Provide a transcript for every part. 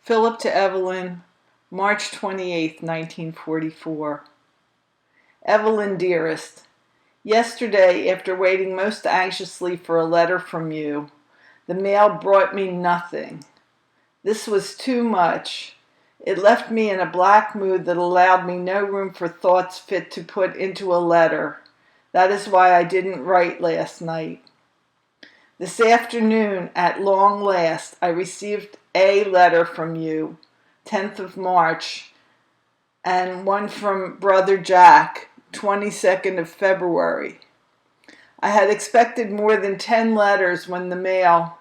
Philip to Evelyn, March 28, 1944. Evelyn, dearest, yesterday, after waiting most anxiously for a letter from you, the mail brought me nothing. This was too much. It left me in a black mood that allowed me no room for thoughts fit to put into a letter. That is why I didn't write last night. This afternoon, at long last, I received a letter from you, 10th of March, and one from Brother Jack, 22nd of February. I had expected more than 10 letters when the mail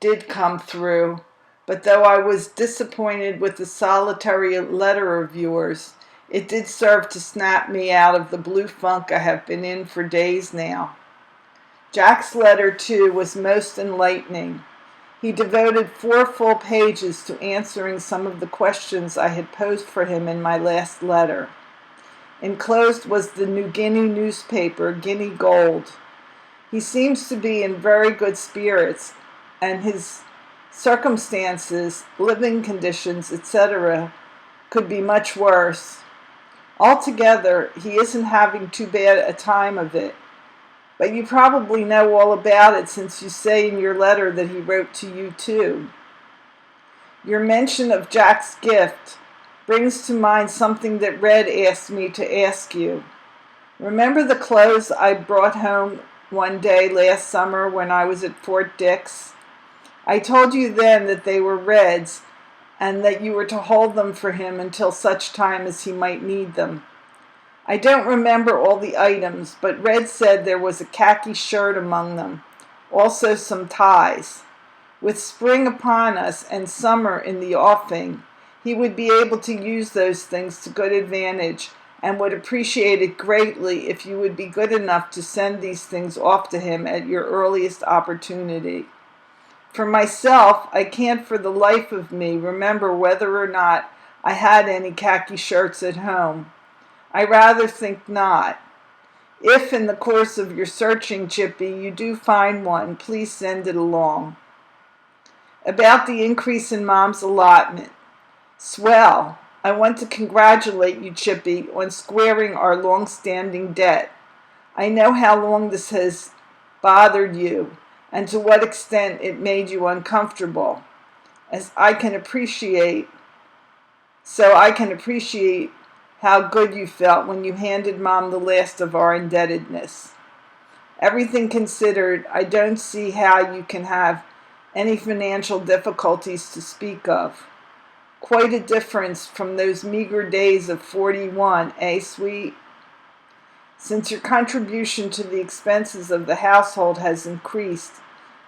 did come through, but though I was disappointed with the solitary letter of yours, it did serve to snap me out of the blue funk I have been in for days now. Jack's letter, too, was most enlightening. He devoted 4 full pages to answering some of the questions I had posed for him in my last letter. Enclosed was the New Guinea newspaper, Guinea Gold. He seems to be in very good spirits, and his circumstances, living conditions, etc., could be much worse. Altogether, he isn't having too bad a time of it. But you probably know all about it since you say in your letter that he wrote to you too. Your mention of Jack's gift brings to mind something that Red asked me to ask you. Remember the clothes I brought home one day last summer when I was at Fort Dix? I told you then that they were Red's and that you were to hold them for him until such time as he might need them. I don't remember all the items, but Red said there was a khaki shirt among them, also some ties. With spring upon us and summer in the offing, he would be able to use those things to good advantage and would appreciate it greatly if you would be good enough to send these things off to him at your earliest opportunity. For myself, I can't for the life of me remember whether or not I had any khaki shirts at home. I rather think not. If in the course of your searching, Chippy, you do find one, please send it along. About the increase in Mom's allotment. Swell. I want to congratulate you, Chippy, on squaring our long-standing debt. I know how long this has bothered you, and to what extent it made you uncomfortable. I can appreciate how good you felt when you handed Mom the last of our indebtedness. Everything considered, I don't see how you can have any financial difficulties to speak of. Quite a difference from those meager days of 41, eh, sweet? Since your contribution to the expenses of the household has increased,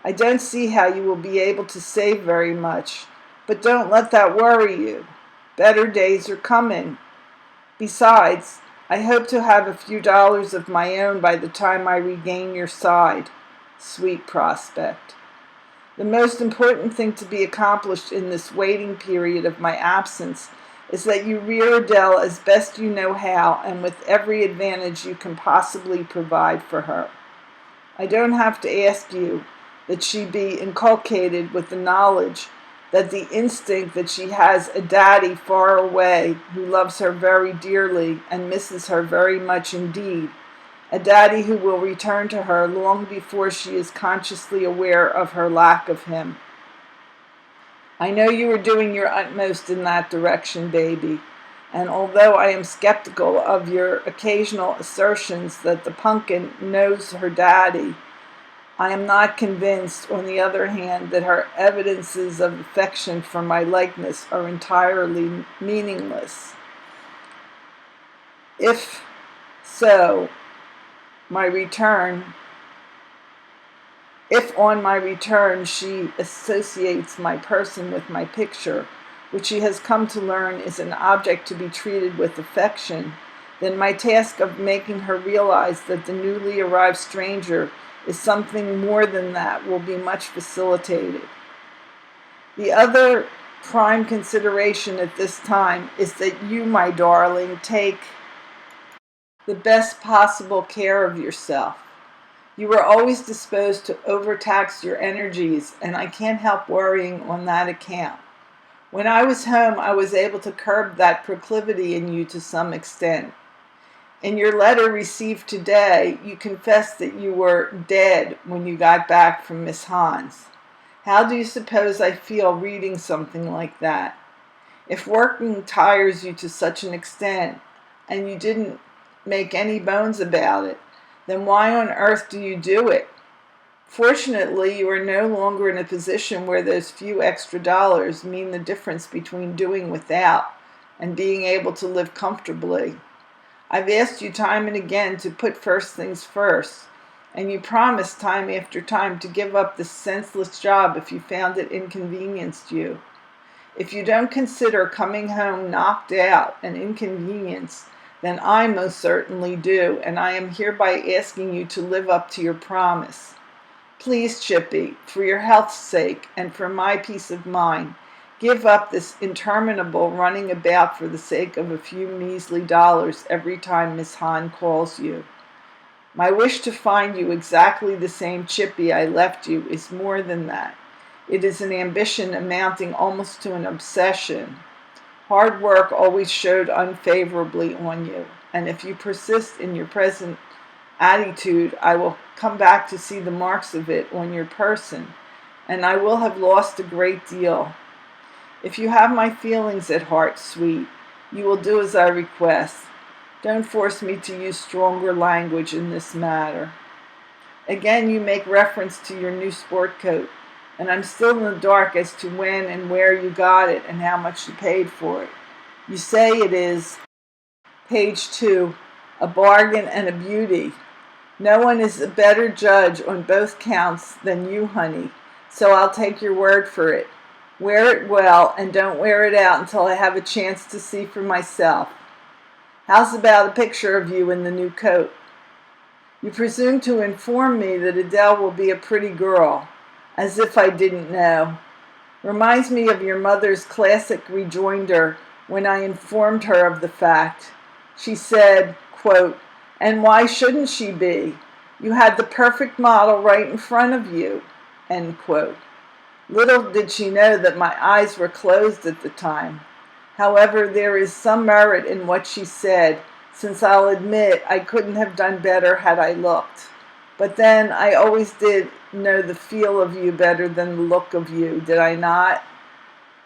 I don't see how you will be able to save very much, but don't let that worry you. Better days are coming. Besides, I hope to have a few dollars of my own by the time I regain your side. Sweet prospect. The most important thing to be accomplished in this waiting period of my absence is that you rear Adele as best you know how and with every advantage you can possibly provide for her. I don't have to ask you that she be inculcated with the knowledge that the instinct that she has a daddy far away who loves her very dearly and misses her very much indeed, a daddy who will return to her long before she is consciously aware of her lack of him. I know you are doing your utmost in that direction, baby, and although I am skeptical of your occasional assertions that the pumpkin knows her daddy, I am not convinced, on the other hand, that her evidences of affection for my likeness are entirely meaningless. If so, if on my return she associates my person with my picture, which she has come to learn is an object to be treated with affection, then my task of making her realize that the newly arrived stranger is something more than that will be much facilitated. The other prime consideration at this time is that you, my darling, take the best possible care of yourself. You are always disposed to overtax your energies, and I can't help worrying on that account. When I was home, I was able to curb that proclivity in you to some extent. In your letter received today, you confessed that you were dead when you got back from Miss Hahn's. How do you suppose I feel reading something like that? If working tires you to such an extent, and you didn't make any bones about it, then why on earth do you do it? Fortunately, you are no longer in a position where those few extra dollars mean the difference between doing without and being able to live comfortably. I've asked you time and again to put first things first, and you promised time after time to give up this senseless job if you found it inconvenienced you. If you don't consider coming home knocked out an inconvenience, then I most certainly do, and I am hereby asking you to live up to your promise. Please, Chippy, for your health's sake and for my peace of mind, give up this interminable running about for the sake of a few measly dollars every time Miss Hahn calls you. My wish to find you exactly the same Chippy I left you is more than that. It is an ambition amounting almost to an obsession. Hard work always showed unfavorably on you, and if you persist in your present attitude, I will come back to see the marks of it on your person, and I will have lost a great deal. If you have my feelings at heart, sweet, you will do as I request. Don't force me to use stronger language in this matter. Again, you make reference to your new sport coat, and I'm still in the dark as to when and where you got it and how much you paid for it. You say it is, page 2, a bargain and a beauty. No one is a better judge on both counts than you, honey, so I'll take your word for it. Wear it well, and don't wear it out until I have a chance to see for myself. How's about a picture of you in the new coat? You presume to inform me that Adele will be a pretty girl, as if I didn't know. Reminds me of your mother's classic rejoinder when I informed her of the fact. She said, quote, "And why shouldn't she be? You had the perfect model right in front of you," end quote. Little did she know that my eyes were closed at the time. However, there is some merit in what she said, since I'll admit I couldn't have done better had I looked. But then, I always did know the feel of you better than the look of you, did I not?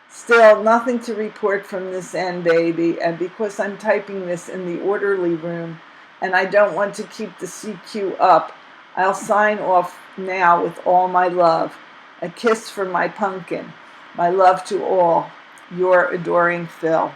Still, nothing to report from this end, baby, and because I'm typing this in the orderly room, and I don't want to keep the CQ up, I'll sign off now with all my love. A kiss from my pumpkin. My love to all. Your adoring Phil.